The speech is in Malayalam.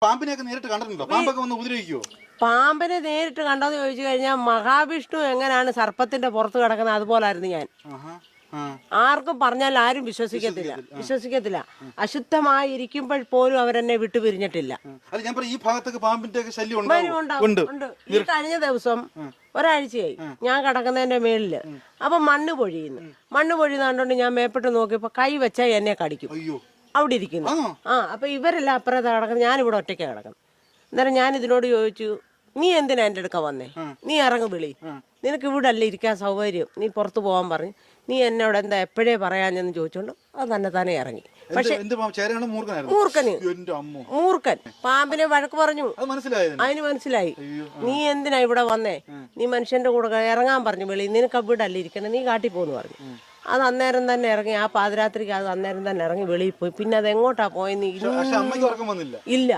പാമ്പിനെയൊക്കെ നേരിട്ട് കണ്ടിട്ടുണ്ടോ? പാമ്പൊക്കെ വന്ന് ഉപദ്രവിക്കുവോ? പാമ്പിനെ നേരിട്ട് കണ്ടോന്ന് ചോദിച്ചു കഴിഞ്ഞാൽ മഹാവിഷ്ണു എങ്ങനെയാണ് സർപ്പത്തിന്റെ പുറത്ത് കിടക്കുന്നത് അതുപോലായിരുന്നു ഞാൻ. ആർക്കും പറഞ്ഞാൽ ആരും വിശ്വസിക്കത്തില്ല. അശുദ്ധമായിരിക്കുമ്പോൾ പോലും അവരെന്നെ വിട്ടു പിരിഞ്ഞിട്ടില്ല. ഈ ഭാഗത്തൊക്കെ പാമ്പിന്റെ ശല്യം ഉണ്ട്. ഈ കഴിഞ്ഞ ദിവസം ഒരാഴ്ചയായി ഞാൻ കിടക്കുന്നതിന്റെ മേളില് അപ്പൊ മണ്ണ് പൊഴിയുന്ന കണ്ടോണ്ട് ഞാൻ മേപ്പിട്ട് നോക്കിയപ്പോ കൈ വെച്ചാൽ എന്നെ കടിക്കും. അവിടെ ഇരിക്കുന്നു. അപ്പൊ ഇവരെല്ലാം അപ്പുറത്ത് കിടക്കുന്നത്, ഞാനിവിടെ ഒറ്റയ്ക്ക് കിടക്കണം. അന്നേരം ഞാൻ ഇതിനോട് ചോദിച്ചു, നീ എന്തിനാ എൻ്റെ അടുക്ക വന്നേ? നീ ഇറങ്ങി വിളി, നിനക്ക് ഇവിടെ അല്ലേ ഇരിക്കാൻ സൗകര്യം, നീ പുറത്ത് പോകാൻ പറഞ്ഞു. നീ എന്നോട് എന്താ എപ്പോഴേ പറയാഞ്ഞെന്ന് ചോദിച്ചോണ്ട് അത് തന്നെ ഇറങ്ങി. പക്ഷെ മൂർഖൻ പാമ്പിനെ വഴക്ക് പറഞ്ഞു. അതിന് മനസ്സിലായി, നീ എന്തിനാ ഇവിടെ വന്നേ, നീ മനുഷ്യന്റെ കൂടെ ഇറങ്ങാൻ പറഞ്ഞു വെളി, നിനക്ക് ഇവിടെ അല്ലേ ഇരിക്കണം, നീ കാട്ടി പോന്ന് പറഞ്ഞു. അത് അന്നേരം തന്നെ ഇറങ്ങി. ആ പാതിരാത്രിക്ക് അത് അന്നേരം തന്നെ ഇറങ്ങി വെളിയിൽ പോയി. പിന്നെ അത് എങ്ങോട്ടാ പോയെന്ന് ഇല്ല.